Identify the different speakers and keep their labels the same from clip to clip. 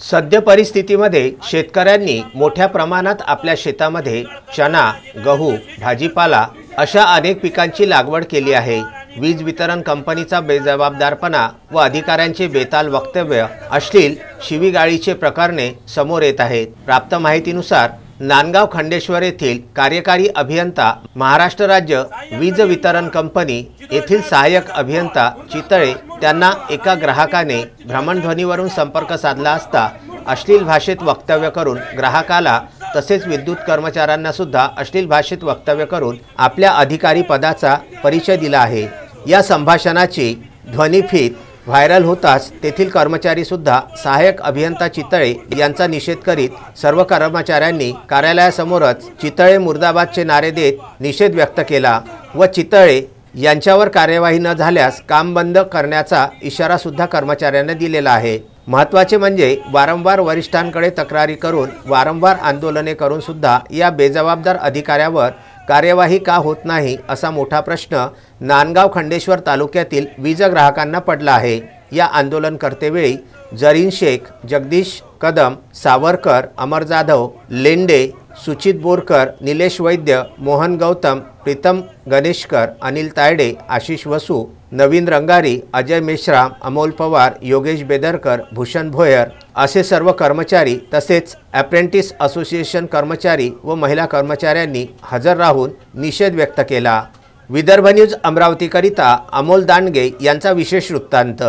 Speaker 1: सद्य परिस्थितीमध्ये शेतकऱ्यांनी मोठ्या प्रमाणात आपल्या शेतामध्ये चना, गहू, भाजीपाला अशा अनेक पिकांची लागवड केली आहे। वीज वितरण कंपनीचा बेजबाबदारपणा व अधिकाऱ्यांचे बेताल वक्तव्य, अश्लील शिवीगाळीचे प्रकरणे समोर येत आहेत। प्राप्त माहितीनुसार नांदगाव खंडेश्वर येथील कार्यकारी अभियंता, महाराष्ट्र राज्य वीज वितरण कंपनी येथील सहाय्यक अभियंता चितळे त्यांना एका ग्राहकाने भ्रमणध्वनीवरून संपर्क साधला असता अश्लील भाषेत वक्तव्य करून ग्राहकाला तसेच विद्युत कर्मचाऱ्यांना सुद्धा अश्लील भाषेत वक्तव्य करून आपल्या अधिकारी पदाचा परिचय दिला आहे। या संभाषणाची ध्वनिफीत व्हायरल होताच तेथील कर्मचारी सुद्धा सहाय्यक अभियंता चितळे यांचा निषेध करीत सर्व कर्मचाऱ्यांनी कार्यालयासमोरच चितळे मुर्दाबादचे नारे देत निषेध व्यक्त केला व चितळे यांच्यावर कार्यवाही न झाल्यास काम बंद करण्याचा इशारा सुद्धा कर्मचाऱ्यांना दिलेला आहे। महत्त्वाचे म्हणजे वारंवार वरिष्ठांकडे तक्रारी करून वारंवार आंदोलने करून सुद्धा या बेजबाबदार अधिकाऱ्यावर कार्यवाही का होत नाही असा मोठा प्रश्न नांदगाव खंडेश्वर तालुक्यातील वीज ग्राहकांना पडला आहे। या आंदोलनकर्तेवेळी जरीन शेख, जगदीश कदम, सावरकर, अमर जाधव, लेंडे, सुचित बोरकर, निलेश वैद्य, मोहन गौतम, प्रीतम गणेशकर, अनिल तायडे, आशिष वसू, नवीन रंगारी, अजय मेश्राम, अमोल पवार, योगेश बेदरकर, भूषण भोयर असे सर्व कर्मचारी तसेच अप्रेंटिस असोसिएशन कर्मचारी व महिला कर्मचाऱ्यांनी हजर राहून निषेध व्यक्त केला। विदर्भ न्यूज अमरावतीकरिता अमोल दांडगे यांचा विशेष वृत्तांत।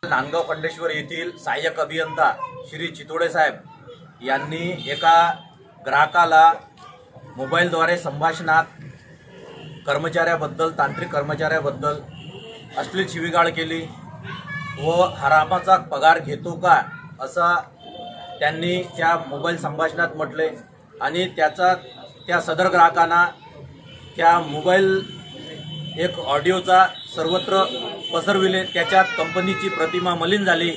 Speaker 2: नांदगाव खंडेश्वर येथील सहाय्यक अभियंता श्री चितोडे साहेब यांनी एका ग्राहकाला मोबाईलद्वारे संभाषणात कर्मचाऱ्याबद्दल, तांत्रिक कर्मचाऱ्याबद्दल अश्लील शिवीगाळ केली व हरामाचा पगार घेतो का असा त्यांनी त्या मोबाईल संभाषणात म्हटले आणि त्या सदर ग्राहकांना त्या मोबाईल एक ऑडिओचा सर्वत्र पसरविले। त्याच्यात कंपनीची प्रतिमा मलिन झाली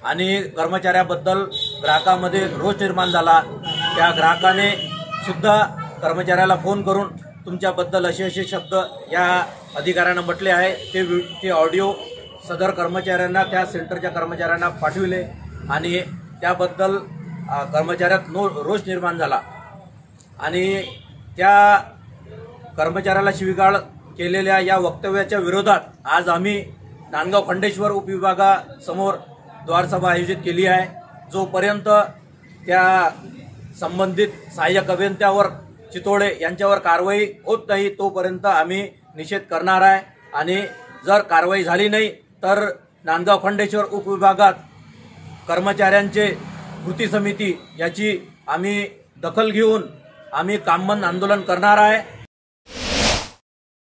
Speaker 2: आणि कर्मचाऱ्याबद्दल ग्राहकामध्ये रोष निर्माण झाला। त्या ग्राहकाने सुद्धा कर्मचाऱ्याला फोन करून तुमच्याबद्दल असे शब्द या अधिकाऱ्यांना म्हटले आहे ते ऑडिओ सदर कर्मचाऱ्यांना, त्या सेंटरच्या कर्मचाऱ्यांना पाठविले आणि त्याबद्दल कर्मचाऱ्यात रोष निर्माण झाला आणि त्या कर्मचाऱ्याला शिवीगाळ केलेल्या या वक्तव्याच्या विरोधात आज आम्ही नांदगाव खंडेश्वर उपविभागासमोर द्वारसभा आयोजित केली आहे। जोपर्यंत त्या संबंधित सहाय्यक अभियंत्यावर चितोळे यांच्यावर कारवाई होत नाही तोपर्यंत आम्ही निषेध करणार आहे आणि जर कारवाई झाली नाही तर नांदगाव खंडेश्वर उपविभागात कर्मचाऱ्यांचे कृती समिती याची आम्ही दखल घेऊन आम्ही काम बंद आंदोलन करणार आहे।